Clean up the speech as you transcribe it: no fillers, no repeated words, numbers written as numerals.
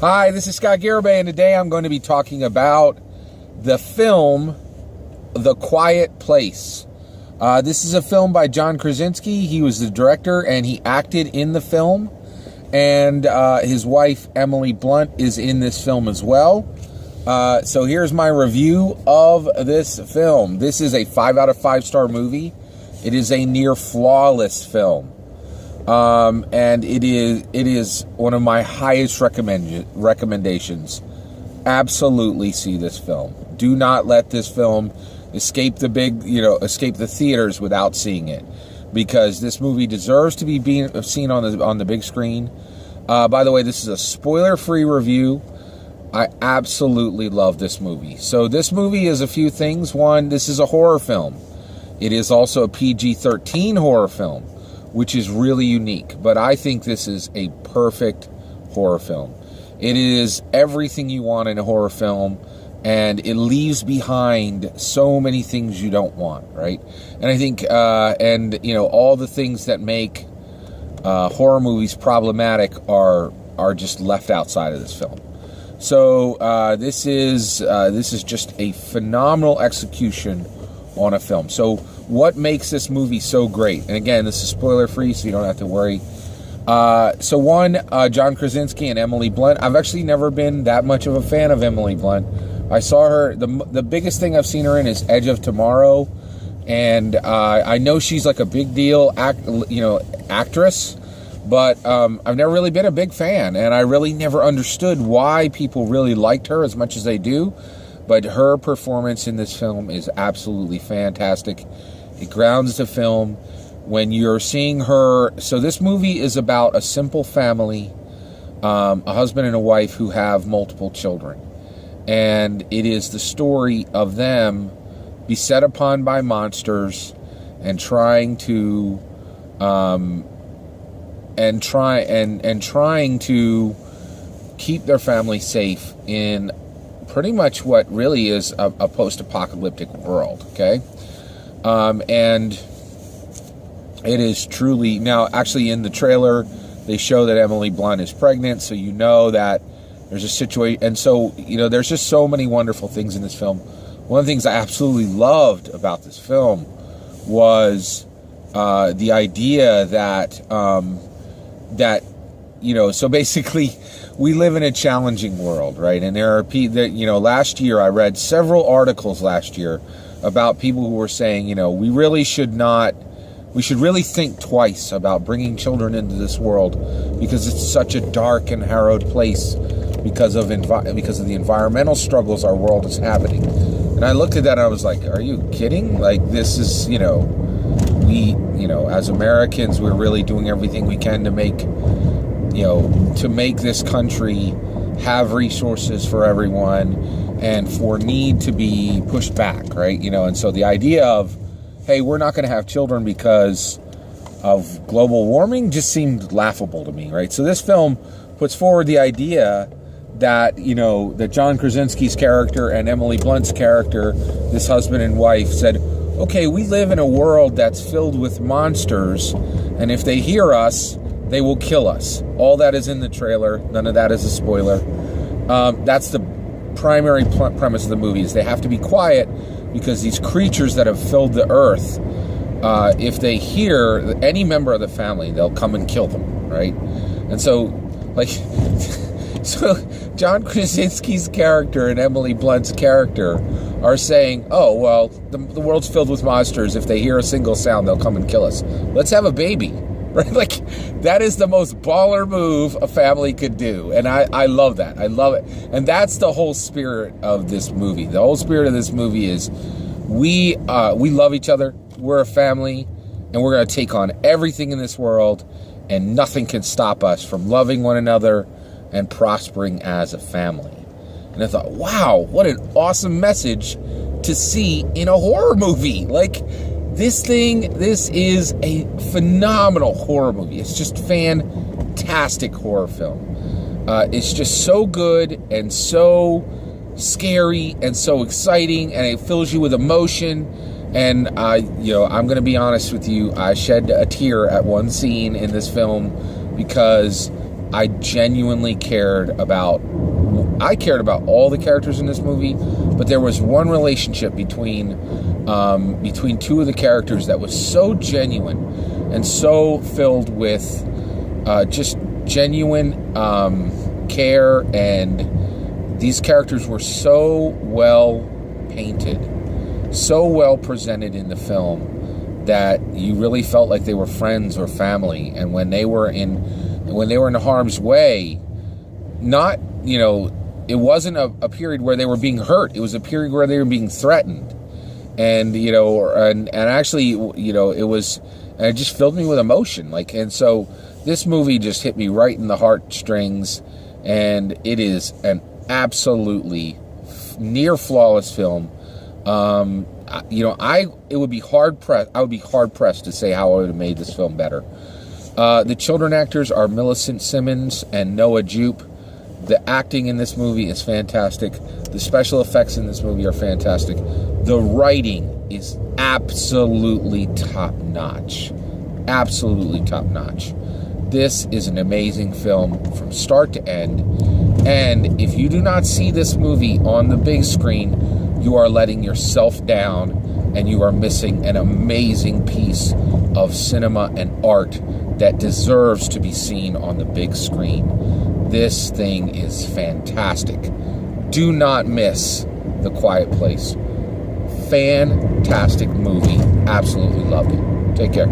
Hi, this is Scott Garibay, and today I'm going to be talking about the film The Quiet Place. This is a film by John Krasinski. He was the director, and he acted in the film. And his wife, Emily Blunt, is in this film as well. So here's my review of this film. This is a 5 out of 5 star movie. It is a near flawless film. And it is one of my highest recommendations. Absolutely see this film. Do not let this film escape the theaters without seeing it, because this movie deserves to be seen on the big screen. By the way, this is a spoiler-free review. I absolutely love this movie. So this movie is a few things. One, this is a horror film. It is also a PG-13 horror film, which is really unique. But I think this is a perfect horror film. It is everything you want in a horror film, and it leaves behind so many things you don't want, right? And I think, all the things that make horror movies problematic are just left outside of this film. So this is just a phenomenal execution on a film. So what makes this movie so great? And again, this is spoiler free, so you don't have to worry. So one, John Krasinski and Emily Blunt. I've actually never been that much of a fan of Emily Blunt. I saw her, the biggest thing I've seen her in is Edge of Tomorrow, and I know she's like a big deal actress, but I've never really been a big fan, and I really never understood why people really liked her as much as they do. But her performance in this film is absolutely fantastic. It grounds the film when you're seeing her. So this movie is about a simple family, a husband and a wife who have multiple children. And it is the story of them beset upon by monsters and trying to trying to keep their family safe in pretty much what really is a post-apocalyptic world, okay? And it is truly... Now, actually, in the trailer, they show that Emily Blunt is pregnant, so you know that there's a situation. And so, there's just so many wonderful things in this film. One of the things I absolutely loved about this film was the idea that, so basically... we live in a challenging world, right? And there are people that, last year I read several articles about people who were saying, we should really think twice about bringing children into this world, because it's such a dark and harrowed place because of the environmental struggles our world is having. And I looked at that and I was like, are you kidding? Like, this is, as Americans, we're really doing everything we can to make this country have resources for everyone and for need to be pushed back, right? And so the idea of, hey, we're not going to have children because of global warming just seemed laughable to me, right? So this film puts forward the idea that, that John Krasinski's character and Emily Blunt's character, this husband and wife, said, okay, we live in a world that's filled with monsters, and if they hear us, they will kill us. All that is in the trailer. None of that is a spoiler. That's the primary premise of the movie, is they have to be quiet because these creatures that have filled the earth, if they hear any member of the family, they'll come and kill them, right? And so, so John Krasinski's character and Emily Blunt's character are saying, oh, well, the world's filled with monsters. If they hear a single sound, they'll come and kill us. Let's have a baby. Right? Like, that is the most baller move a family could do. And I love that. I love it. And that's the whole spirit of this movie. The whole spirit of this movie is we love each other. We're a family. And we're going to take on everything in this world. And nothing can stop us from loving one another and prospering as a family. And I thought, wow, what an awesome message to see in a horror movie. Like, this is a phenomenal horror movie. It's just fantastic horror film. It's just so good and so scary and so exciting, and it fills you with emotion. And I'm going to be honest with you, I shed a tear at one scene in this film because I genuinely cared about all the characters in this movie, but there was one relationship between two of the characters that was so genuine and so filled with just genuine care, and these characters were so well painted, so well presented in the film, that you really felt like they were friends or family. And when they were in harm's way, not, it wasn't a period where they were being hurt. It was a period where they were being threatened. And, and actually, it just filled me with emotion. And so this movie just hit me right in the heartstrings, and it is an absolutely near flawless film. I would be hard pressed to say how I would have made this film better. The children actors are Millicent Simmons and Noah Jupe. The acting in this movie is fantastic. The special effects in this movie are fantastic. The writing is absolutely top-notch. Absolutely top-notch. This is an amazing film from start to end. And if you do not see this movie on the big screen, you are letting yourself down, and you are missing an amazing piece of cinema and art that deserves to be seen on the big screen. This thing is fantastic. Do not miss The Quiet Place. Fantastic movie. Absolutely loved it. Take care.